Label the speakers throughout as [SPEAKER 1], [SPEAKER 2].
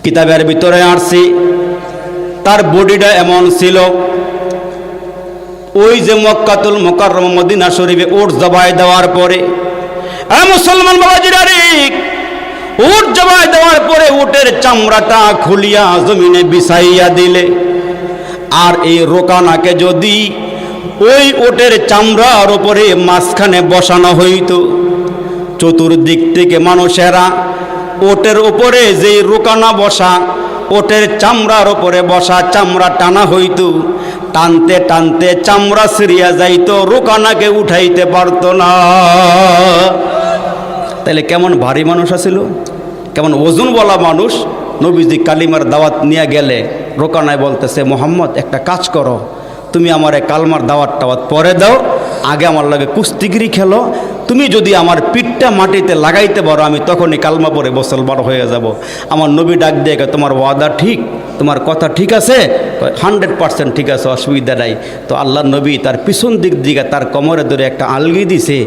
[SPEAKER 1] কিতাবের ভিতরে আসছি তার বডিটা এমন ছিল, ওই যে মক্কাতুল মুকাররমা মদিনা শরীফে উট জবাই দেওয়ার পরে, মুসলমান বাবাজিরা রে, উট জবাই দেওয়ার পরে উটের চামড়াটা খুলিয়া জমিনে বিছাইয়া দিলে, আর এই রোকানাকে যদি ওই উটের চামড়ার উপরে মাঝখানে বসানো হইত, চতুর্দিক থেকে মানুষেরা ওটের উপরে যে রোকানা বসা, ওটের চামড়ার উপরে বসা চামড়া টানা হইত, টানতে টানতে চামড়া ছিঁড়িয়া যাইতো, রোকানাকে উঠাইতে পারত না। তাহলে কেমন ভারী মানুষ আছিল, কেমন ওজনওয়ালা মানুষ। নবীজি কালিমার দাওয়াত নিয়ে গেলে রোকানায় বলতেছে, মোহাম্মদ একটা কাজ করো, তুমি আমার কালমার দাওয়াত টাওয়াত পরে দাও, আগে আমার লাগে কুস্তিগিরি খেলো, তুমি যদি আমার পিঠটা মাটিতে লাগাইতে পারো আমি তখনই কালমা পরে মুসলমান হয়ে যাব। আমার নবী ডাক দিয়ে, তোমার ওয়াদা ঠিক, তোমার কথা ঠিক আছে? 100% ঠিক আছে, অসুবিধা নাই। তো আল্লাহ নবী তার পিছন দিক দিকে তার কোমরে ধরে একটা আলগি দিছে।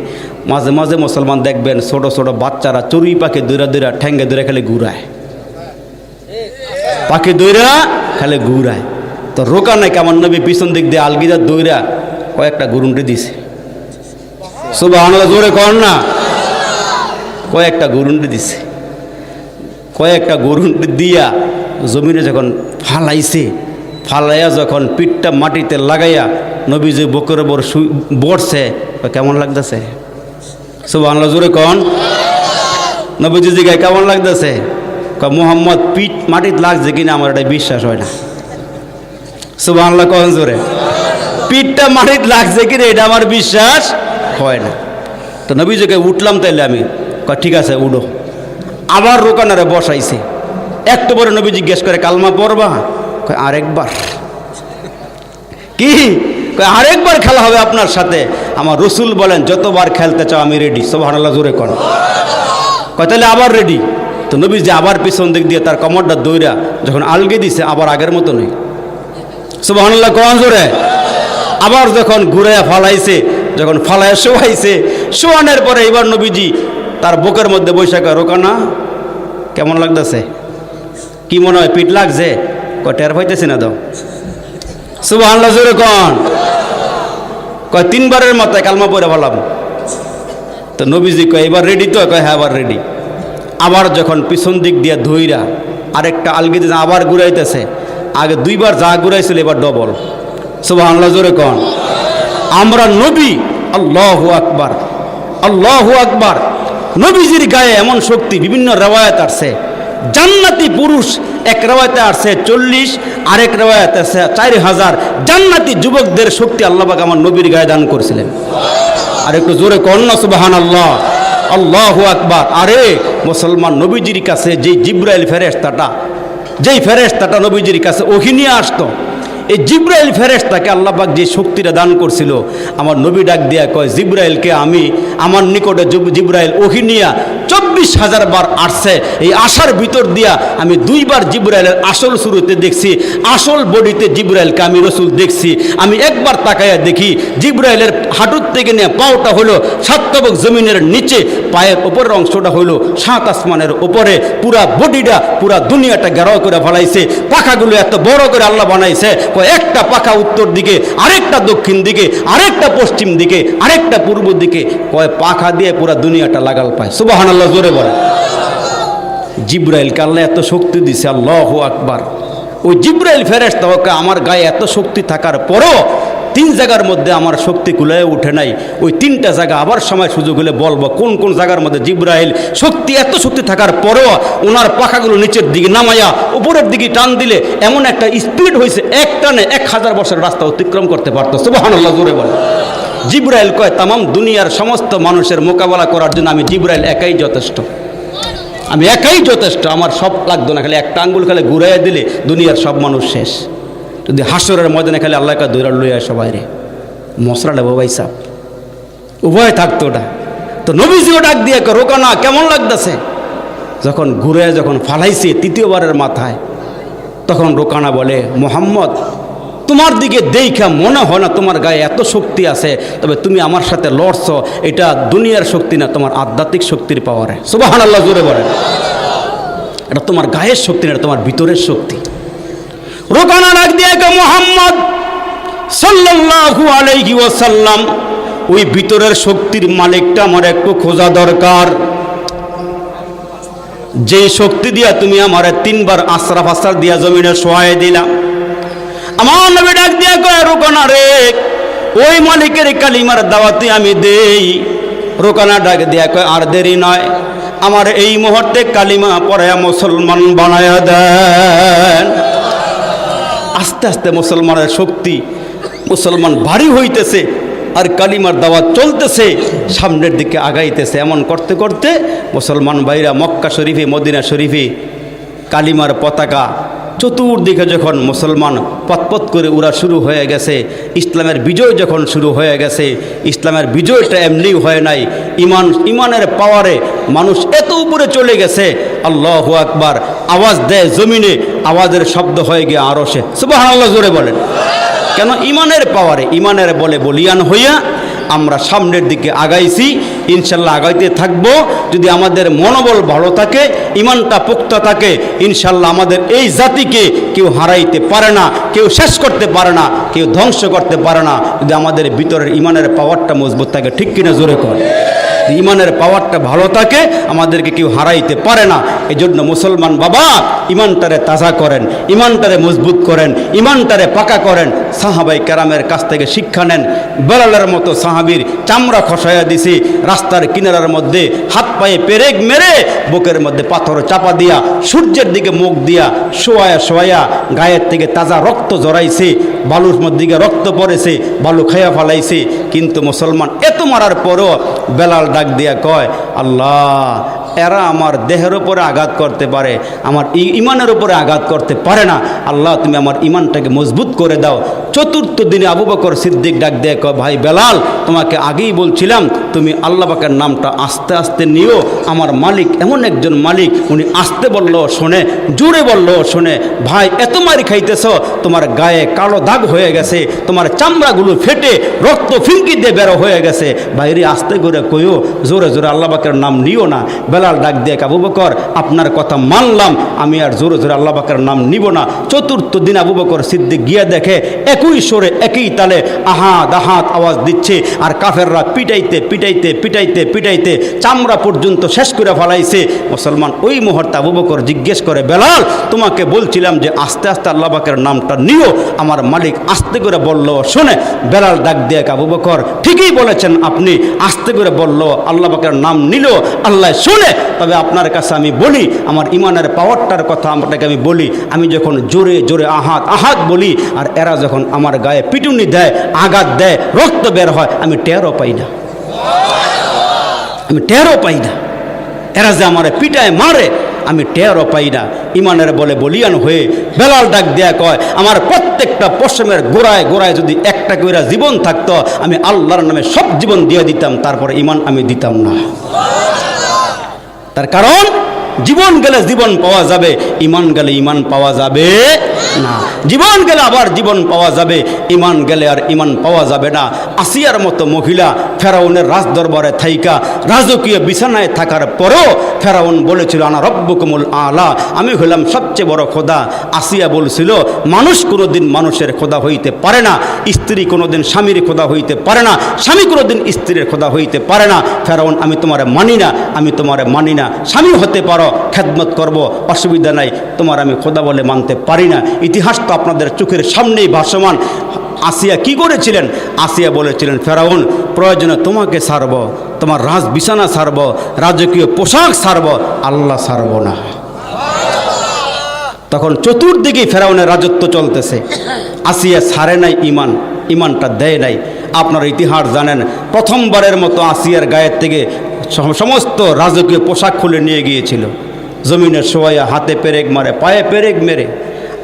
[SPEAKER 1] মাঝে মাঝে মুসলমান দেখবেন ছোট ছোট বাচ্চারা চড়ুই পাখি দৈরা দৈরা ঠ্যাঙ্গে দৈরা খালি ঘুরায়, পাখি দৈরা খালি ঘুরায়। তো রোকানাকে আমার নবী পিছন দিক দিয়ে আলগিদা দৈরা কয়েকটা গুরুন্ডি দিছে। সুবহানাল্লাহ, জোরে কর না। কয়েকটা গুরুন্ডি দিছে, কয়েকটা গুরুন্ডি দিয়া জমিনে যখন ফালাইছে, ফালাইয়া যখন পিঠটা মাটিতে লাগাইয়া নবীজি বুকের উপর বসছে, কেমন লাগতেছে? সুবহানাল্লাহ, জোরে কন। নবীজি জিগায় কেমন লাগতেছে? মোহাম্মদ পিঠ মাটিতে লাগছে কিনা আমার এটা বিশ্বাস হয় না। সুবহানাল্লাহ কন জোরে। পিঠটা মাটিতে লাগছে কিনা এটা আমার বিশ্বাস হয় না। তো নবীজিকে উঠলাম, তাইলে আমি ঠিক আছে উঠো। আবার রোকানারে বসাইছে। একটু পরে নবী জিজ্ঞেস করে, কালমা পড়বা? আরেকবার। কি? আরেকবার খেলা হবে আপনার সাথে। আমার রসুল বলেন, যতবার খেলতে চাও আমি রেডি। সুবহানাল্লাহ, জোরে কর। তাহলে আবার রেডি। তো নবীজি আবার পিছন দিক দিয়ে তার কমরটা দইরা যখন আলগে দিছে, আবার আগের মতো নেই। সুবহানাল্লাহ কোন জোরে। আবার যখন ঘুরাইয়া ফালাইছে, যখন ফালাইয়া শোয়াইছে, শোয়ানোর পরে এবার নবীজি তার বুকের মধ্যে বৈশাখা, রোকানা কেমন লাগতেছে? কি মনে হয় পিঠ লাগছে? টের পাইতেছি না তো। সুবহানাল্লাহ জোরে কোন। তিনবারের মাথায় কালমা পড়ে ভালাম। তো নবীজি কয় এবার রেডি তো? হ্যাঁ এবার রেডি। আবার যখন পিছন দিক দিয়ে ধইরা আরেকটা আলগি দিয়ে আবার ঘুরাইতেছে, আগে দুইবার যা ঘুরাইছিল এবার ডবল। সুবহানাল্লাহ জোরে কোন। আমরা নবী, আল্লাহু আকবার, আল্লাহু আকবার। নবীজির গায়ে এমন শক্তি, বিভিন্ন রেওয়ায়াত আসছে জান্নাতি পুরুষ, এক রেওয়ায়াতে আসছে 40, আরেক রেওয়ায়াতে আছে 4000 জান্নাতি যুবকদের শক্তি আল্লাহ পাক আমার নবীর গায়ে দান করেছিলেন। আর একটু জোরে কোন না সুবহানাল্লাহ, আল্লাহু আকবার। আরে মুসলমান, নবীজির কাছে যেই জিব্রাইল ফেরেশতাটা, যেই ফেরেশতাটা নবীজির কাছে ওহী নিয়ে আসতো, এই জিব্রাইল ফেরেশতাকে আল্লাহ পাক যে শক্তিটা দান করছিল, আমার নবী ডাক দিয়া কয়, জিব্রাইলকে আমি আমার নিকটে জিব্রাইল ওহী নিয়া 24,000 বার আসছে। এই আসার ভিতর দিয়া আমি 2 বার জিব্রাইলের আসল শুরুতে দেখছি, আসল বডিতে জিব্রাইলকে আমি রসুল দেখছি। আমি একবার তাকাইয়া দেখি জিব্রাইলের হাঁটুর থেকে নিয়ে পাওটা হলো 7 তবক জমিনের নিচে, পায়ের উপরের অংশটা হলো 7 আসমানের উপরে, পুরা বডিটা পুরা দুনিয়াটা ঘেরাও করে ফেলাইছে। পাখাগুলো এত বড় করে আল্লাহ বানাইছে, একটা পাখা উত্তর দিকে, আরেকটা দক্ষিণ দিকে, আরেকটা পশ্চিম দিকে, আরেকটা পূর্ব দিকে, পাখা দিয়ে পুরা দুনিয়াটা লাগাল পায়। সুবহানাল্লাহ জোরে বলে। জিব্রাইলকে আল্লাহ এত শক্তি দিছে, আল্লাহু আকবার। ওই জিব্রাইল ফেরেশতা ওকে আমার গায়ে এত শক্তি থাকার পরও 3 জায়গার মধ্যে আমার শক্তি কুলায় উঠে নাই। ওই 3টা জায়গা আবার সময় সুযোগ হলে বলবো কোন কোন জায়গার মধ্যে জিব্রাইল শক্তি, এত শক্তি থাকার পরও ওনার পাখাগুলো নিচের দিকে নামাইয়া উপরের দিকে টান দিলে এমন একটা স্পিড হয়েছে, এক টানে 1000 বছরের রাস্তা অতিক্রম করতে পারতো। সুবহানাল্লাহ জোরে বলে। জিব্রাইল কয়, তামাম দুনিয়ার সমস্ত মানুষের মোকাবেলা করার জন্য আমি জিব্রাইল একাই যথেষ্ট, আমি একাই যথেষ্ট। আমার সব লাগতো না, খালি একটা আঙ্গুল খালি ঘুরাইয়া দিলে দুনিয়ার সব মানুষ শেষ। যদি হাসরের ময়দানে খালি আল্লাহকে দৌড়া লইয়া সবাই রে মশরা নেবো ভাই সাহ, উভয় থাকতো ওটা। তো নবীজিও ডাক দিয়ে রোকানা কেমন লাগতেছে? যখন ঘুরে যখন ফালাইছে 3য়বারের মাথায়, তখন রোকানা বলে, মোহাম্মদ তোমার দিকে দেখা মনে হয় না তোমার গায়ে এত শক্তি আছে, তবে তুমি আমার সাথে লড়ছ, এটা দুনিয়ার শক্তি না, তোমার আধ্যাত্মিক শক্তির পাওয়ারে। সুবহানাল্লাহ জোরে বলেন। এটা তোমার গায়ের শক্তি না, এটা তোমার ভিতরের শক্তি। রোকানা ডাক দিয়ে মুহাম্মদ সাল্লাল্লাহু আলাইহি ওয়াসাল্লাম, ওই ভিতরের শক্তির মালিকটা আমার একটু খোঁজা দরকার। যে শক্তি দিয়া তুমি আমার 3 বার আশরাফ আসার দিয়া জমিনে শোয়াই দিলাম। আমার নবী ডাক দিয়া কয়, রোকানা রে, ওই মালিকের কালিমার দাওয়াতে আমি দেই। রোকানা ডাক দিয়া কয়, আর দেরি নয়, আমার এই মুহূর্তে কালিমা পড়ায়া মুসলমান বানায়া দেন। আস্তে আস্তে মুসলমানের শক্তি, মুসলমান ভারী হইতেছে আর কালিমার দাওয়াত চলতেছে, সামনের দিকে আগাইতেছে। এমন করতে করতে মুসলমান ভাইরা মক্কা শরীফে, মদিনা শরীফে কালিমার পতাকা চতুর্দিকে যখন মুসলমান পথপথ করে উড়া শুরু হয়ে গেছে, ইসলামের বিজয় যখন শুরু হয়ে গেছে, ইসলামের বিজয়টা এমনি হয় নাই, ইমানের পাওয়ারে মানুষ এত উপরে চলে গেছে। আল্লাহু আকবার আওয়াজ দেয় জমিনে, আওয়াজের শব্দ হয়ে গিয়ে আরশে। সুবহানাল্লাহ জোরে বলেন। কেন? ইমানের পাওয়ারে, ইমানের বলে বলিয়ান হইয়া আমরা সামনের দিকে আগাইছি, ইনশাল্লাহ আগাইতে থাকবো। যদি আমাদের মনোবল ভালো থাকে, ইমানটা পোক্তা থাকে, ইনশাল্লাহ আমাদের এই জাতিকে কেউ হারাইতে পারে না, কেউ শেষ করতে পারে না, কেউ ধ্বংস করতে পারে না, যদি আমাদের ভিতরের ইমানের পাওয়ারটা মজবুত থাকে। ঠিক কিনা জোরে কর? ইমানের পাওয়ারটা ভালো থাকে, আমাদেরকে কেউ হারাইতে পারে না। এই জন্য মুসলমান বাবা ইমানটারে তাজা করেন, ইমানটারে মজবুত করেন, ইমানটারে পাকা করেন। সাহাবাই কেরামের কাছ থেকে শিক্ষা নেন। বেলালের মতো সাহাবীর চামড়া খসাইয়া দিছি, রাস্তার কিনারার মধ্যে হাত পায়ে পেরেক মেরে বুকের মধ্যে পাথর চাপা দিয়া সূর্যের দিকে মুখ দিয়া শোয়ায়া শোয়ায়া গায়ের থেকে তাজা রক্ত জড়াইছে, বালুর মধ্যে দিকে রক্ত পড়েছে, বালু খাইয়া ফেলাইছে। কিন্তু মুসলমান এত মারার পরও বেলাল ডাক দিয়া কয়, আল্লাহ, এরা আমার দেহের উপরে আঘাত করতে পারে, আমার ইমানের উপরে আঘাত করতে পারে না। আল্লাহ, তুমি আমার ইমানটাকে মজবুত করে দাও। চতুর্থ দিনে আবু বকর সিদ্দিক ডাক দিয়ে কয়, ভাই বেলাল, তোমাকে আগেই বলছিলাম তুমি আল্লাহ পাকের নামটা আস্তে আস্তে নিও। আমার মালিক এমন একজন মালিক, উনি আস্তে বললেও শোনে, জোরে বললেও শোনে। ভাই, এত মারি খাইতেছ, তোমার গায়ে কালো দাগ হয়ে গেছে, তোমার চামড়াগুলো ফেটে রক্ত ফিঙ্কি দিয়ে বেরো হয়ে গেছে। ভাইরে আস্তে করে কইও, জোরে জোরে আল্লাহ পাকের নাম নিও না। বেলাল ডাক দিয়ে, আবু বকর, আপনার কথা মানলাম, আমি আর জোরে জোরে আল্লাহ পাকের নাম নিব না। চতুর্থ দিন আবু বকর সিদ্দিক গিয়ে দেখে একই সুরে একই তালে আহাত আহাত আওয়াজ দিচ্ছে, আর কাফেররা পিটাইতে পিটাইতে পিটাইতে পিটাইতে চামড়া পর্যন্ত শেষ করে ফেলাইছে। মুসলমান ওই মুহূর্তে আবু বকর জিজ্ঞেস করে, বেলাল, তোমাকে বলছিলাম যে আস্তে আস্তে আল্লাহ পাকের নামটা নিও, আমার মালিক আস্তে করে বললো শোনে। বেলাল ডাক দিয়ে, আবু বকর, ঠিকই বলেছেন আপনি, আস্তে করে বললো, আল্লাহ পাকের নাম নিল, আল্লাহ শুনে। তবে আপনার কাছে আমি বলি, আমার ইমানের পাওয়ারটার কথা আপনাকে আমি বলি, আমি যখন জোরে জোরে আহাত আহাত বলি, আর এরা যখন আমার গায়ে পিটুনি দেয়, আঘাত দেয়, রক্ত বের হয়, আমি টেরও পাই না, আমি টেরও পাই না। এরা যে আমার পিটায় মারে, আমি টেরও পাই না। ইমানের বলে বলিয়ান হয়ে বেলাল ডাক দেয়া কয়, আমার প্রত্যেকটা পশমের গোড়ায় গোড়ায় যদি একটা করে জীবন থাকতো, আমি আল্লাহর নামে সব জীবন দিয়ে দিতাম, তারপরে ইমান আমি দিতাম না। তার কারণ জীবন গেলে জীবন পাওয়া যাবে, ইমান গেলে ইমান পাওয়া যাবে না। জীবন গেলে আবার জীবন পাওয়া যাবে, ইমান গেলে আর ইমান পাওয়া যাবে না। আসিয়ার মতো মহিলা ফেরাউনের রাজদরবারে থাইকা রাজকীয় বিছানায় থাকার পরও ফেরাউন বলেছিল, আনা রব্বুকুমুল আলা, আমি হলাম সবচেয়ে বড় খোদা। আসিয়া বলছিল, মানুষ কোনোদিন মানুষের খোদা হইতে পারে না, স্ত্রী কোনোদিন স্বামীর খোদা হইতে পারে না, স্বামী কোনোদিন স্ত্রীর খোদা হইতে পারে না। ফেরাউন, আমি তোমারে মানি না, আমি তোমারে মানি না। স্বামী হতে পারো, খেদমত করব, অসুবিধা নাই, তোমার আমি খোদা বলে মানতে পারি না। ইতিহাস তো আপনাদের চোখের সামনেই ভাসমান। আসিয়া কি করেছিলেন? আসিয়া বলেছিলেন, ফেরাউন, প্রয়োজনে তোমাকে ছাড়ব, তোমার রাজ বিছানা ছাড়ব, রাজকীয় পোশাক ছাড়ব, আল্লাহ ছাড়ব না। তখন চতুর্দিকে ফেরাউনের রাজত্ব চলতেছে। আসিয়া ছাড়ে নাই ইমান, ইমানটা দেয় নাই। আপনার ইতিহাস জানেন, প্রথমবারের মতো আসিয়ার গায়ের থেকে সমস্ত রাজকীয় পোশাক খুলে নিয়ে গিয়েছিল। জমিনে শোয়াইয়া হাতে পেরেক মারে, পায়ে পেরেক মেরে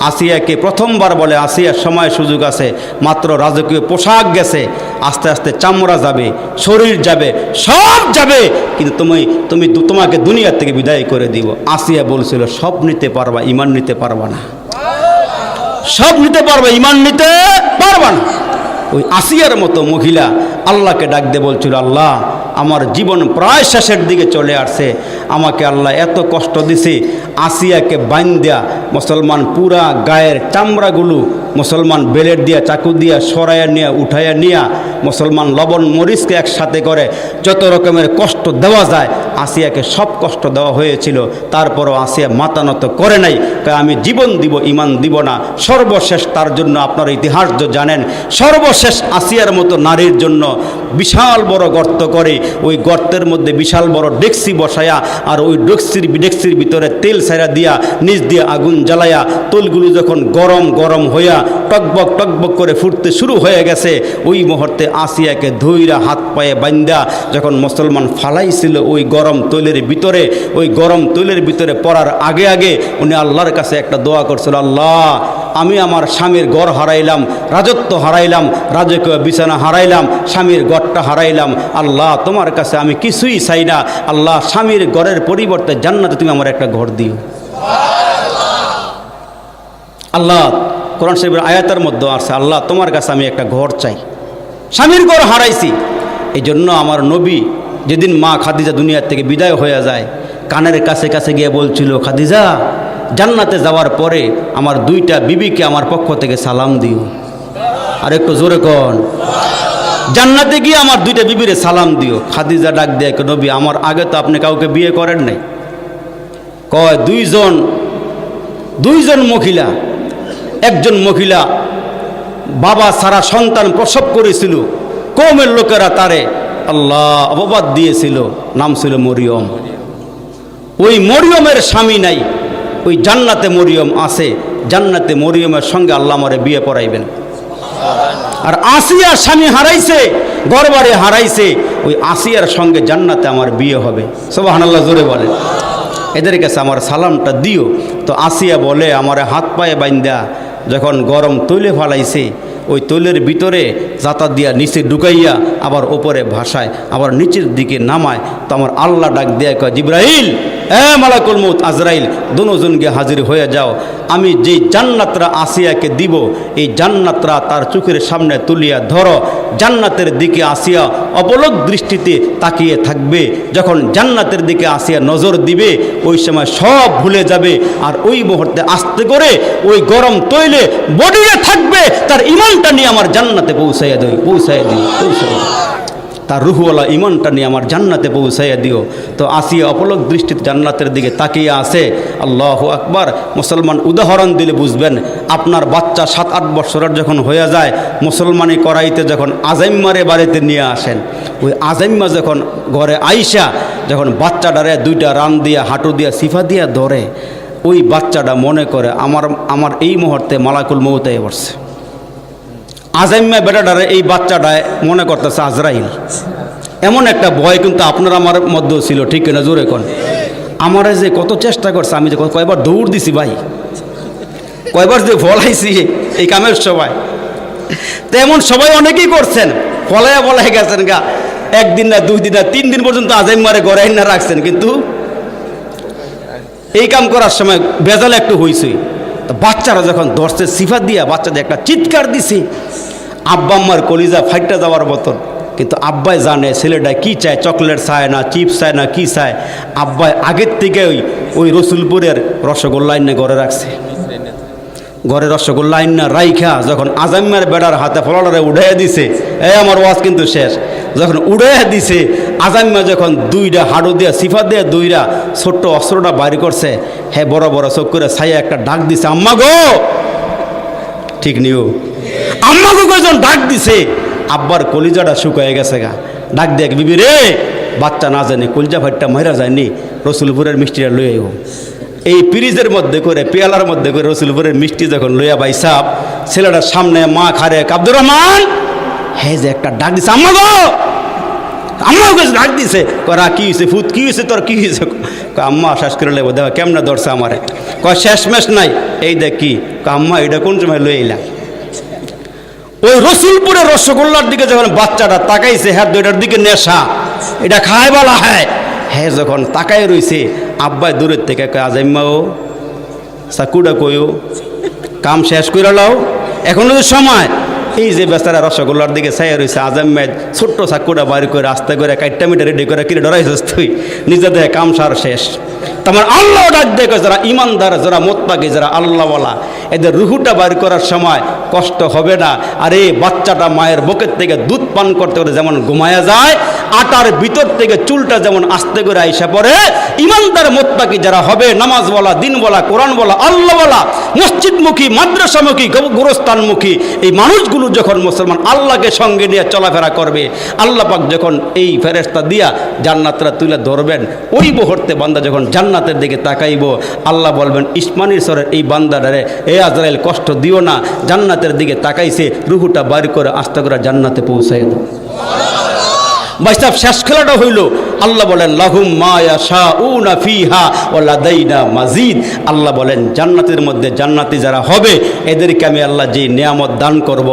[SPEAKER 1] আসিয়াকে প্রথমবার বলে, আসিয়ার সময় সুযোগ আছে, মাত্র রাজকীয় পোশাক গেছে, আস্তে আস্তে চামড়া যাবে, শরীর যাবে, সব যাবে, কিন্তু তোমাকে দুনিয়ার থেকে বিদায় করে দিব। আসিয়া বলছিল, সব নিতে পারবা, ইমান নিতে পারবা না। সব নিতে পারবা, ইমান নিতে পারবা না। ওই আসিয়ার মতো মহিলা আল্লাহকে ডাক দিয়ে বলছিল, আল্লাহ, আমার জীবন প্রায় শেষের দিকে চলে আসছে, আমাকে আল্লাহ এত কষ্ট দিছে, আসিয়াকে বাইন্দা মুসলমান পুরা গায়ের চামড়াগুলো মুসলমান বেলেট দিয়া চাকু দিয়া সরাইয়া নিয়ে উঠাইয়া নিয়া মুসলমান লবণ মরিচকে একসাথে করে যত রকমের কষ্ট দেওয়া যায় আসিয়াকে সব কষ্ট দেওয়া হয়েছিল। তারপরও আসিয়া মাথা নত করে নাই, আমি জীবন দিব ইমান দিব না। সর্বশেষ তার জন্য আপনার ইতিহাস জানেন, সর্বশেষ আসিয়ার মতো নারীর জন্য বিশাল বড় গর্ত করে, ওই গর্তের মধ্যে বিশাল বড় ডেকসি বসায়া আর ওই ডেকসির ভিতরে তেল ছাইরা দিয়া নিচ দিয়ে আগুন জ্বালায়া তেলগুলো যখন গরম গরম হইয়া টকবক টকবক করে ফুটতে শুরু হয়ে গেছে, ওই মুহূর্তে আসিয়াকে ধইরা হাত পায়ে বান্ধা যখন মুসলমান ফালাইছিল ওই গরম তৈলের ভিতরে, ওই গরম তৈলের ভিতরে পড়ার আগে আগে উনি আল্লাহর কাছে একটা দোয়া করছিল, আল্লাহ আমি আমার স্বামীর ঘর হারাইলাম, রাজত্ব হারাইলাম, রাজকীয় বিছানা হারাইলাম, স্বামীর ঘরটা হারাইলাম, আল্লাহ তোমার কাছে আমি কিছুই চাই না, আল্লাহ স্বামীর ঘরের পরিবর্তে জান্নাতে তুমি আমার একটা ঘর দিও। আল্লাহ কোরআন শরীফের আয়াতের মধ্যে আছে, আল্লাহ তোমার কাছে আমি একটা ঘর চাই, স্বামীর ঘর হারাইছি। এই জন্য আমার নবী যেদিন মা খাদিজা দুনিয়ার থেকে বিদায় হয়ে যায়, কানের কাছে কাছে গিয়ে বলছিল, খাদিজা জান্নাতে যাওয়ার পরে আমার দুইটা বিবিকে আমার পক্ষ থেকে সালাম দিও। আর একটু জোরে কোন, জান্নাতে গিয়ে আমার দুইটা বিবিরে সালাম দিও। খাদিজা ডাক দেয়, নবী আমার আগে তো আপনি কাউকে বিয়ে করেন নাই। কয় দুইজন মহিলা, একজন মহিলা বাবা সারা সন্তান প্রসব করেছিল, কওমের লোকেরা তারে আল্লাহ অপবাদ দিয়েছিল, নাম ছিল মরিয়ম। ওই মরিয়মের স্বামী নাই, ওই জান্নাতে মরিয়ম আছে, জান্নাতে মরিয়মের সঙ্গে আল্লাহ আমারে বিয়ে পড়াইবেন। আর আসিয়ার স্বামী হারাইছে, গড়বাড়ি হারাইছে, ওই আসিয়ার সঙ্গে জান্নাতে আমার বিয়ে হবে। সুবহানাল্লাহ জোরে বলেন। এদের কাছে আমার সালামটা দিও। তো আসিয়া বলে, আমারে হাত পায়ে বাইন্দা যখন গরম তৈলে ফালাইছে, ওই তৈলের ভিতরে জাতা দিয়া নিচে ঢুকাইয়া আবার ওপরে ভাসায়, আবার নিচের দিকে নামায়। তো আমার আল্লাহ ডাক দেয়া কয়, জিব্রাইল মালাকুল মউত আজরাইল দুজনকে হাজির হয়ে যাও, আমি যেই জান্নাতরা আসিয়াকে দিব এই জান্নাতরা তার চোখের সামনে তুলিয়া ধরো, জান্নাতের দিকে আসিয়া অপলক দৃষ্টিতে তাকিয়ে থাকবে। যখন জান্নাতের দিকে আসিয়া নজর দিবে ওই সময় সব ভুলে যাবে, আর ওই মুহূর্তে আস্তে করে ওই গরম তৈলে বডিয়ে থাকবে, তার ইমানটা নিয়ে আমার জান্নাতে পৌঁছাইয়া দিও, তার রুহওয়ালা ইমানটা নিয়ে আমার জান্নাতে পৌঁছাইয়া দিও। তো আসিয়া অপলক দৃষ্টিতে জান্নাতের দিকে তাকিয়ে আসে। আল্লাহু আকবার। মুসলমান উদাহরণ দিলে বুঝবেন, আপনার বাচ্চা 7-8 বছরের যখন হয়ে যায়, মুসলমানি করাইতে যখন আজাইম্মারে বাড়িতে নিয়ে আসেন, ওই আজাইম্মা যখন ঘরে আইসা যখন বাচ্চাটারে দুইটা রান দিয়া হাঁটু দিয়া সিফা দিয়া ধরে, ওই বাচ্চাটা মনে করে আমার এই মুহূর্তে মালাকুল মউত এসে পড়ছে। আজাইম্মা বেটাটারে এই বাচ্চাটায় মনে করতেছে আজরাইল। এমন একটা ভয় কিন্তু আপনার আমার মধ্যেও ছিল, ঠিক না জোরে কোন। আমারে যে কত চেষ্টা করছে, আমি যে কয়বার দৌড় দিছি ভাই, কয়বার যে ফলাইছি এই কামের সবাই। তেমন সবাই অনেকেই করছেন, ফলাই গেছেন গা, 1 দিন না 2 দিন না 3 দিন পর্যন্ত আজাইম্মারে ঘরে না রাখছেন, কিন্তু এই কাম করার সময় বেজাল একটু হইছে। তো বাচ্চারা যখন ধরছে সিফা দিয়া, বাচ্চাদের একটা চিৎকার দিছে, আব্বা আম্মার কলিজা ফাইটটা যাওয়ার মতন। কিন্তু আব্বাই জানে ছেলেটা কি চায়, চকলেট চায় না চিপস চায় না কি চায়। আব্বাই আগের থেকে ওই রসুলপুরের রসগোল্লা আইনে ঘরে রাখছে, ঘরে রসগোল্লা আইনা রাইখা যখন আজাম্মার বেড়ার হাতে ফলাটারে উড়াইয়া দিছে, আমার ওয়াজ কিন্তু শেষ, যখন উড়াইয়া দিছে আজাম্মা যখন দুইটা হাড়ু দিয়া সিফা দিয়া দুইটা ছোট্ট অস্ত্রটা বাইর করছে, হ্যাঁ বড় বড় চোখ করে ছাইয়া একটা ডাক দিছে, আম্মা গো, ঠিক নিও, আম্মা গো কয়জন ডাক দিছে। আব্বার কলিজাটা শুকায় গেছে গা, ডাক দেখ বিবি রে, বাচ্চা না জানি কলিজা ফাইটটা মাইরা যায়নি, রসুলপুরের মিষ্টিটা লই আইও। এই ফ্রিজের মধ্যে করে পেয়ালার মধ্যে করে রসুলপুরের মিষ্টি যখন লইয়া বাই সাপ, ছেলেটার সামনে মা খারে, আব্দুর রহমান, হ্যাঁ যে একটা ডাক দিছে, আম্মা গো, আম্মা কাছে ডাক দিছে। করা কি হয়েছে ফুত, কি হয়েছে তোর, কি হয়েছে? আম্মা শ্বাস করে লেবো, দেখো কেমনে ধরছে আমারে। কয় শেষমেশ নাই, এই দেখ কি, আম্মা এটা কোন সময় লই এলাম। ওই রসুলপুরের রসগোল্লার দিকে যখন বাচ্চাটা তাকাইছে, হ্যাঁ দুইটার দিকে নেশা, এটা খায় বলা হ্যাঁ, হ্যাঁ যখন তাকাই রইছে, আব্বাই দূরের থেকে আজাইম্মা ও সাকুডা কইও, কাম শেষ করে লাও, এখনো তো সময়, এই যে বেচারা রসগোল্লার দিকে চাই রয়েছে আজমেদ ছোট্ট চাকুটা বাইর করে আস্তে করে কাইটটা মিটা রেডি করে কিনে ডরাইছিস তুই নিজে দেহে কামসার শেষ। তোমার আল্লাহ ডাক দেখে যারা ইমানদার, যারা মোত্তাকি, যারা আল্লাহওয়ালা, এদের রুহুটা বাইর করার সময় কষ্ট হবে না। আর এই বাচ্চাটা মায়ের বুকের থেকে দুধ পান করতে করে যেমন ঘুমায়া যায়, আটার ভিতর থেকে চুলটা যেমন আস্তে করে আইসা পড়ে, ইমানদার মোত্তাকি যারা হবে, নামাজওয়ালা, দিনওয়ালা, কোরআনওয়ালা, আল্লাহওয়ালা, মসজিদমুখী, মাদ্রাসামুখী, গোরস্থানমুখী এই মানুষগুলো যখন মুসলমান আল্লাহকে সঙ্গে নিয়ে চলাফেরা করবে, আল্লাহ পাক যখন এই ফেরেশতা দিয়া জান্নাতরা তুলে ধরবেন, ওই মুহূর্তে বান্দা যখন জান্নাতের দিকে তাকাইব, আল্লাহ বলবেন ইসমানীর সরের এই বান্দাটারে, এ আজরাইল কষ্ট দিও না, জান্নাতের দিকে তাকাইছে, রুহুটা বাইর করে আস্তে করে জান্নাতে পৌঁছাই দাও। ভাইসাব শেষ খেলাটা হইল আল্লাহ বলেন লাহুম মা ইয়াশাউনা ফিহা ওয়া লাদাইনা মাজিদ। আল্লাহ বলেন জান্নাতের মধ্যে জান্নাতি যারা হবে এদেরকে আমি আল্লাহ যে নিয়ামত দান করব,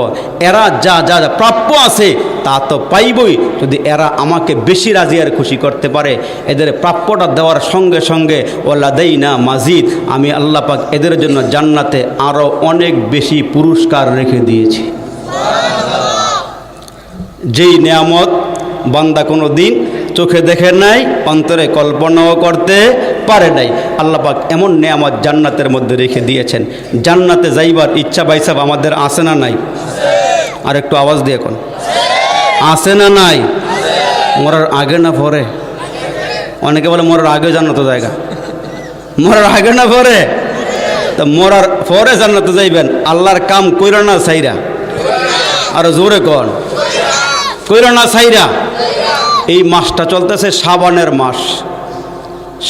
[SPEAKER 1] এরা যা যা প্রাপ্য আছে তা তো পাইবই, যদি এরা আমাকে বেশি রাজি আর খুশি করতে পারে, এদের প্রাপ্যটা দেওয়ার সঙ্গে সঙ্গে ওয়া লাদাইনা মাজিদ, আমি আল্লাহ পাক এদের জন্য জান্নাতে আরও অনেক বেশি পুরস্কার রেখে দিয়েছি। যেই নিয়ামত বান্দা কোনো দিন চোখে দেখে নাই, অন্তরে কল্পনাও করতে পারে নাই, আল্লাহ পাক এমন নেয়ামত জান্নাতের মধ্যে রেখে দিয়েছেন। জান্নাতে যাইবার ইচ্ছা বাইসাব আমাদের আছে না নাই? আর একটু আওয়াজ দিয়ে এখন আছে না নাই? মরার আগে না পরে? অনেকে বলে মরার আগে জান্নাতে জায়গা, মরার আগে না পরে? তো মরার পরে জান্নাতে যাইবেন, আল্লাহর কাম কইরা না সাইরা, আর জোরে কন কইরা না সাইরা। এই মাসটা চলতেছে শাবানের মাস।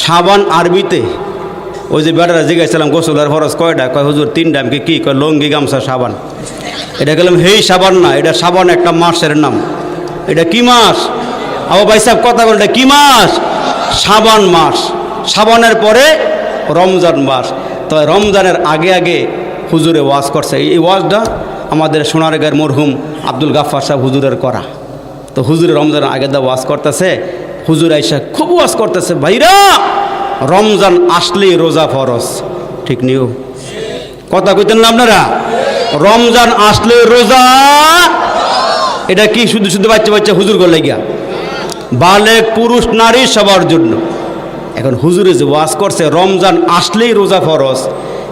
[SPEAKER 1] শাবান আরবিতে ওই যে বেটারা জিজ্ঞাসছিলাম গোসলের ফরজ কয়টা, কয় হুজুর 3টা। আমি কি কয় লঙ্গি গামছা শাবান। এটা গেলাম হেই শাবান না, এটা শাবান একটা মাসের নাম। এটা কি মাস? আবু ভাই সাহেব কথা বলেন, এটা কি মাস? শাবান মাস। শাবানের পরে রমজান মাস। তো রমজানের আগে আগে হুজুরে ওয়াজ করছে। এই ওয়াজটা আমাদের সোনারগাঁয়ের মরহুম আব্দুল গাফফার সাহেব হুজুরের করা। তো হুজুরে রমজানের আগে দা ওয়াজ করতেছে, হুজুর আইসা খুব ওয়াজ করতেছে, ভাইরা রমজান আসলেই রোজা ফরজ। ঠিক নিও কথা কইতেন না আপনারা? রমজান আসলে রোজা, এটা কি শুধু শুধু বাচ্চা বাচ্চা হুজুর করলে গিয়া? বালেক পুরুষ নারী সবার জন্য। এখন হুজুরে যে ওয়াজ করছে রমজান আসলেই রোজা ফরজ,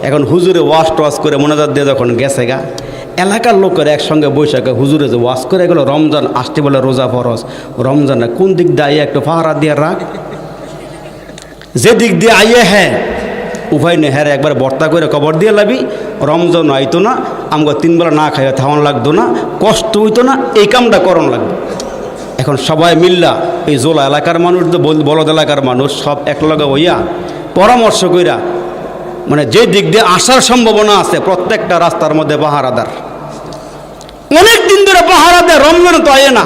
[SPEAKER 1] এখন হুজুরে ওয়াজ টোয়াজ করে মোনাজাত দিয়ে যখন গেছে গা, এলাকার লোকের একসঙ্গে বৈশাখে হুজুরে যে ওয়াজ করে গেল রমজান আসতে বলে রোজা ফরজ, রমজানে কোন দিক দিয়ে আইয়া একটু পাহারা দিয়ে রাখ, যে দিক দিয়ে আইয়ে হ্যাঁ উভয় নেই, হ্যাঁ একবার বর্তা করে কবর দিয়ে লাবি, রমজান আইতো না, আমাকে 3 বেলা না খাইয়া থাওয়ান লাগতো না, কষ্ট হইতো না, এই কামটা করণ লাগবে। এখন সবাই মিল্লা এই জোলা এলাকার মানুষ, বলদ এলাকার মানুষ সব একলগে হইয়া পরামর্শ কইরা, মানে যে দিক দিয়ে আসার সম্ভাবনা আছে প্রত্যেকটা রাস্তার মধ্যে পাহারাদার, অনেক দিন ধরে পাহারা দেয়, রমজান তো আয় না।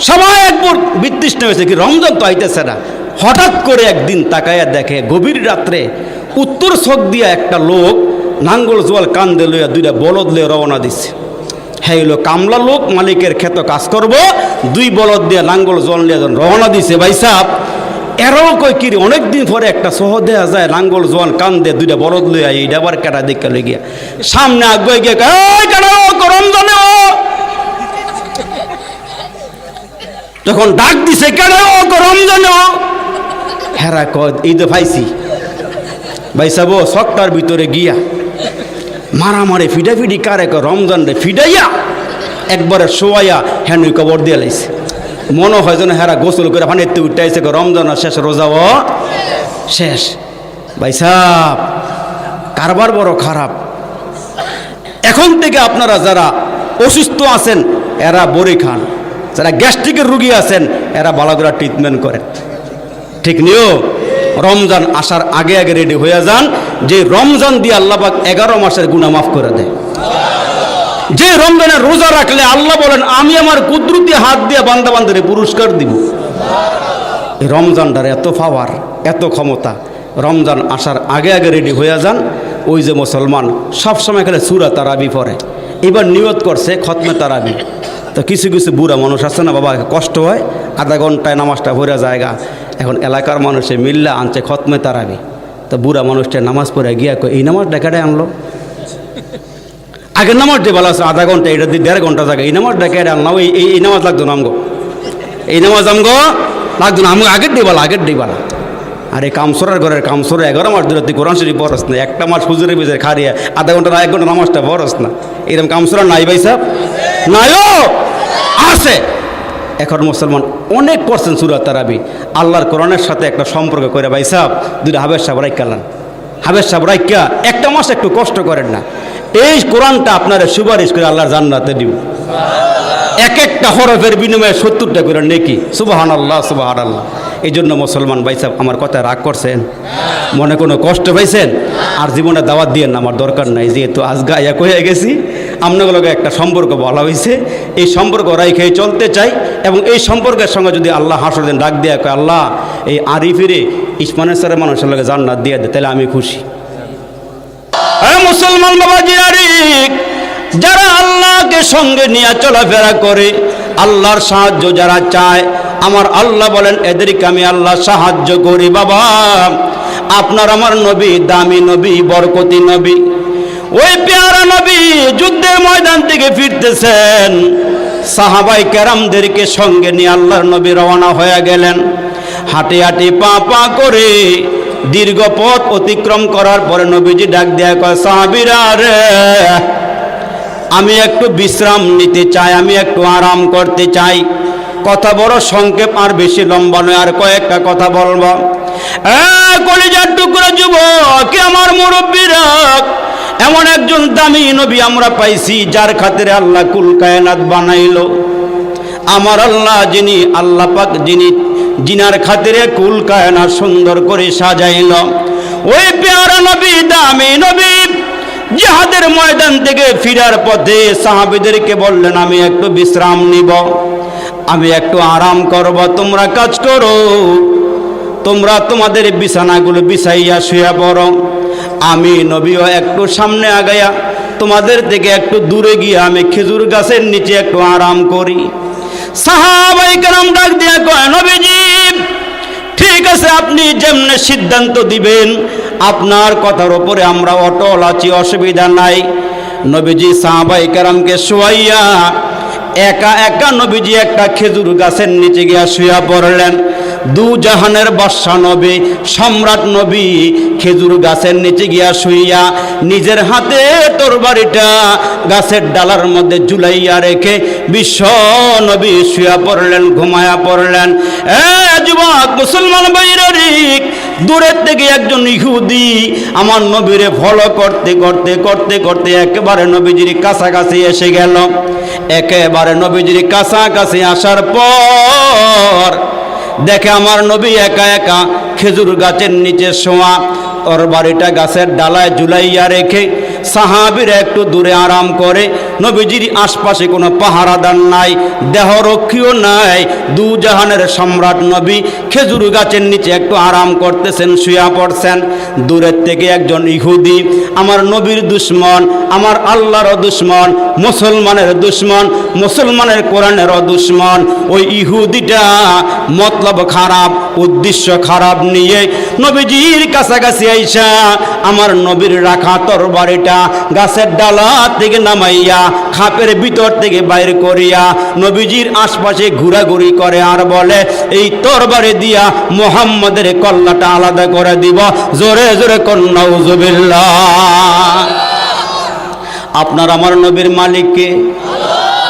[SPEAKER 1] সবাই একবার বিতৃষ্ণ হয়েছে কি রমজান তো আইতেছে না। হঠাৎ করে একদিন তাকাইয়া দেখে গভীর রাত্রে উত্তর চোখ দিয়া একটা লোক নাঙ্গল জোয়াল কান্দে লইয়া 2টা বলদ লইয়া রওনা দিচ্ছে। হ্যাঁ এলো কামলা লোক, মালিকের ক্ষেত কাজ করব, 2 বলদ দিয়ে নাঙ্গল জল নিয়ে রওনা দিছে। ভাই সাহেব এরাও কই কিরি অনেকদিন পরে একটা সহ দেয়া যায়, নাঙ্গল জোয়ান কান্দে 2টা বলদ লইয়া, এইটা আবার কেটা দিকে লই গিয়া সামনে আগে গিয়ে রমজানে যখন ডাক দিছে কেন রমজানে হেরা কয় এই তো পাইছি। ভাই সাহেব সক্তার ভিতরে গিয়া মারামারি ফিডাফিডি কারে রমজান রে ফিডাইয়া একবারে শোয়াইয়া হ্যানুই কবর দিয়ে লাইছে। মনে হয় যেন হেরা গোসল করে পানিতে উঠাইছে, রমজান শেষ, রোজাও শেষ। ভাই সাহেব কারবার বড় খারাপ। এখন থেকে আপনারা যারা অসুস্থ আছেন এরা বড়ি খান, যারা গ্যাস্ট্রিকের রুগী আছেন এরা ভালো করে ট্রিটমেন্ট করেন। ঠিক নিও রমজান আসার আগে আগে রেডি হয়ে যান, যে রমজান দিয়ে আল্লাহ পাক 11 মাসের গুনাহ মাফ করে দেয়। যে রমজানের রোজা রাখলে আল্লাহ বলেন আমি আমার কুদরতি হাত দিয়ে বান্দা বান্দারে পুরস্কার দিব। এই রমজানটার এত পাওয়ার, এত ক্ষমতা। রমজান আসার আগে আগে রেডি হয়ে যান। ওই যে মুসলমান সবসময় খেলে সূরা তারাবি পড়ে, এবার নিয়ত করছে খতমে তারাবি। তো কিছু কিছু বুড়া মানুষ আছে না বাবা, কষ্ট হয়, আধা ঘন্টায় নামাজটা ভরে জায়গা। এখন এলাকার মানুষে মিল্লা আনছে খতমে তারাবি। তো বুড়া মানুষটা নামাজ পড়ে গিয়া কই এই নামাজটা কেটে আনলো? আগের নামাজটা ভালো আছে, আধা ঘন্টা, এটা দিয়ে 1.5 ঘন্টা জায়গা, এই নামাজটা কে আল্লাহ এই নামাজ লাগতো না আমগো, এই নামাজ আমগো লাগতো না, আমগো আগের দিয়ে বলা। আরে কামসরার ঘরের কামসরা 11 মাস ধরে তুই কোরআন শরীফ পড়স না, একটা মাস হুজুরের ভিতরে খারিয়া আধা ঘন্টা না 1 ঘন্টা নামাজটা পড়স না, এরকম কামসরা নাই ভাই সাহেব, নাইও আছে। এখন মুসলমান অনেক করছেন সূরা তারাবি, আল্লাহর কোরআনের সাথে একটা সম্পর্ক করে ভাই সাহেব, দুইটা হাবের সাহেব রাইকালান, হাবের সাহেব রাইকা একটা মাস একটু কষ্ট করেন না, এই কোরআনটা আপনারা সুপারিশ করে আল্লাহর জান্নাতে দিব, এক একটা হরফের বিনিময়ে 70টা করে নেকি, সুবহানাল্লাহ সুবহানাল্লাহ। এই জন্য মুসলমান ভাই সাহেব আমার কথা রাগ করছেন, মনে কোনো কষ্ট পাইছেন, আর জীবনে দাওয়াত দিয়ে না, আমার দরকার নাই, যেহেতু আজগা এক হয়ে গেছি, আপনাগুলোকে একটা সম্পর্ক বলা হয়েছে, এই সম্পর্ক রাইখে চলতে চাই, এবং এই সম্পর্কের সঙ্গে যদি আল্লাহ হাসর দিন ডাক দেয়া কয় আল্লাহ এই আরিফিরে ইসমানের সারে মানুষের লগে জান্নাত দিয়ে দেয়, তাহলে আমি খুশি। মুসলমান বাবাজি, যারা আল্লাহকে সঙ্গে নিয়ে চলাফেরা করে, আল্লাহর সাহায্য যারা চায়, আমার আল্লাহ বলেন এদেরকে আমি আল্লাহ সাহায্য করি। বাবা আপনার আমার নবী, দামি নবী, বরকতি নবী, ওই পেয়ারা নবী যুদ্ধের ময়দান থেকে ফিরতেছেন, সাহাবাই কেরামদেরকে সঙ্গে নিয়ে আল্লাহর নবী রওনা হয়ে গেলেন। হাঁটি হাঁটি পা পা করে দীর্ঘ পথ অতিক্রম করার পরে নবীজি ডাক দেয়া কয়, সাহাবীরা রে, আমি একটু বিশ্রাম নিতে চাই, আমি একটু আরাম করতে চাই। কথা বড় সংক্ষেপ, আর বেশি লম্বা নয়, আর কয়েকটা কথা বলবো। কলিজার টুকরা যুবক, আমার মুরব্বীরা, এমন একজন দামি নবী আমরা পাইছি যার খাতিরে আল্লাহ কুল কায়নাত বানাইলো। আমার আল্লাহ যিনি আল্লাহ পাক, যিনি জিনার খাতিরে কুল কায়নাত সুন্দর করে সাজাইল, ওই পেয়ারা নবী, দামি নবী জিহাদের ময়দান থেকে ফিরার পথে সাহাবীদেরকে বললেন, আমি একটু বিশ্রাম নিব, আমি একটু আরাম করব, তোমরা কাজ করো, তোমরা তোমাদের বিছানাগুলো বিছাইয়া শুয়ে পড়ো, আমি নবীও একটু সামনে আগাইয়া তোমাদের থেকে একটু দূরে গিয়ে আমি খেজুর গাছের নিচে একটু আরাম করি। সাহাবাই কেরাম ডাক দিয়া কয়, নবীজি ঠিক আছে, আপনি যেমনে সিদ্ধান্ত দিবেন, আপনার কথার উপরে আমরা অটল আছি, অসুবিধা নাই। নবীজি সাহাবাই কেরামকে শোয়াইয়া একা একা নবীজি একটা খেজুর গাছের নিচে গিয়া শুয়া পড়লেন। দু জাহানের বাদশা নবী, সম্রাট নবী খেজুর গাছের নিচে গিয়া শুইয়া নিজের হাতে তরবারিটা গাছের ডালার মধ্যে ঝুলাইয়া রেখে বিশ্ব নবী শুয়া পড়লেন, ঘুমায়া পড়লেন। যুবক মুসলমান ভাইরা, দূরের থেকে একজন ইহুদি আমার নবীরে ফলো করতে করতে করতে করতে একেবারে নবীজির কাছাকাছি এসে গেল। একেবারে নবীজির কাছাকাছি আসার পর দেখে আমার নবী একা একা খেজুর গাছের নিচে শোয়া, ওর বাড়িটা গাছের ডালায় ঝুলাইয়া রেখে সাহাবীরা একটু দূরে আরাম করে। নবীজির আশপাশে কোনো পাহারাদার নাই, দেহরক্ষীও নাই। দু জাহানের সম্রাট নবী খেজুর গাছের নিচে একটু আরাম করতেছেন, শুয়া পড়ছেন। দূরের থেকে একজন ইহুদি, আমার নবীর দুশ্মন, আমার আল্লাহরও দুশ্মন, মুসলমানের দুশ্মন, মুসলমানের কোরআনেরও দুশ্মন, ওই ইহুদিটা মতলব খারাপ, উদ্দেশ্য খারাপ নিয়ে নবীজির কাছাকাছি আইসা আমার নবীর রাখা তরবারিটা গাছের ডালা থেকে নামাইয়া খাপের ভিতর থেকে বাইর করিয়া নবীজির আশপাশে ঘোরাঘুরি করে আর বলে, এই তরবারি দিয়া মুহাম্মাদের কল্লাটা আলাদা করে দিব। জোরে জোরে কোন নাউজুবিল্লাহ। আপনার আমার নবীর মালিক কে?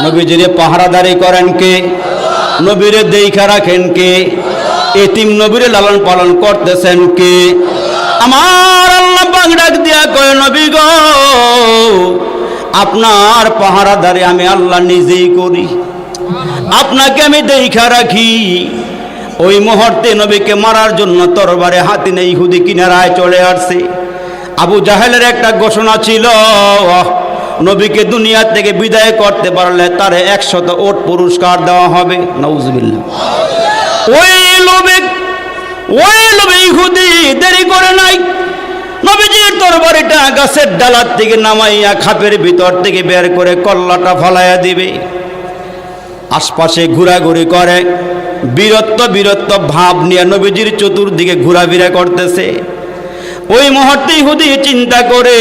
[SPEAKER 1] নবীজিরে পাহারাদারি করেন কে? নবীরে দেইখা রাখেন কে? এতিম নবীরে লালন পালন করতেছেন কে? আমার আল্লাহ পাক ডাক দিয়া কয়, নবী গো, আপনার পাহারাদারি আমি আল্লাহ নিজেই করি, আপনাকে আমি দেইখা রাখি। ওই মুহূর্তে নবীকে মারার জন্য তরবারে হাতে নেই ইহুদি কিনারায় চলে আসছে। আবু জাহেলের একটা ঘোষণা ছিল, নবীকে দুনিয়া থেকে বিদায় করতে পারলে তারে 100 ওট পুরস্কার দেওয়া হবে। নাউজুবিল্লাহ। ওই লোভে ইহুদি দেরি করে নাই, নবীজির তরবারিটা গাছের ডালার থেকে নামাইয়া খাপের ভিতর থেকে বের করে কল্লাটা ফলাইয়া দিবে। আশপাশে ঘোরাঘুরি করে, বীরত্ব ভাব নিয়ে নবীজির চতুর্দিকে ঘোরাফেরা করতেছে। ওই মুহূর্তে ইহুদি চিন্তা করে,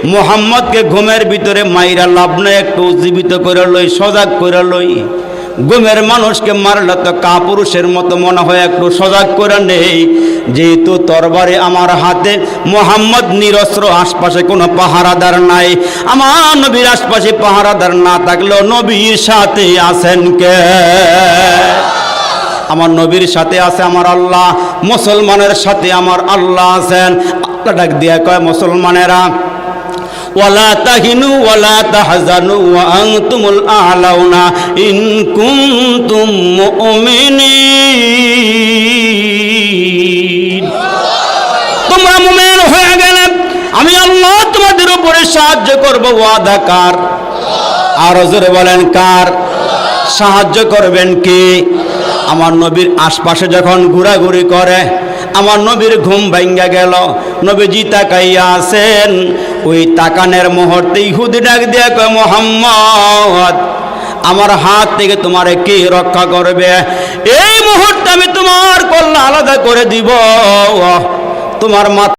[SPEAKER 1] মুহাম্মদকে ঘুমের ভিতরে মাইরা লাভ নাই, একটু জীবিত করে লই, সজাগ করে লই। ঘুমের মানুষকে মারলে তো কাপুরুষের মতো মনে হয়, একটু সজাগ করে নেই। যেহেতু তরবারি আমার হাতে, মুহাম্মদ নিরস্ত্র, আশপাশে কোনো পাহারাদার নাই। আমার নবীর আশপাশে পাহারাদার না থাকলেও নবীর সাথে আছেন কে? আমার নবীর সাথে আছে আমার আল্লাহ, মুসলমানের সাথে আমার আল্লাহ আছেন। আল্লাহ ডাক দিয়া কয়, মুসলমানেরা, ওয়ালা তাহিনু ওয়ালা তাহজানু ওয়া আনতুমুল আ'লাউনা ইন কুনতুম মুমিনিন। তোমরা মুমিন হয়ে গেলে আমি আল্লাহ তোমাদের উপরে সাহায্য করব। ওয়াদা কার? আর জোরে বলেন কার? সাহায্য করবেন কি? আমার নবীর আশপাশে যখন ঘোরাঘুরি করে, আমার নবীর ঘুম ভাঙ্গা গেল, নবীজি তাকাইয়া আছেন। ওই তাকানের মুহূর্তে ইহুদি ডাক দিয়া কয়, মুহাম্মদ, আমার হাত থেকে তোমারে কে রক্ষা করবে? এই মুহূর্তে আমি তোমার কল্লা আলাদা করে দিব। তোমার মাথা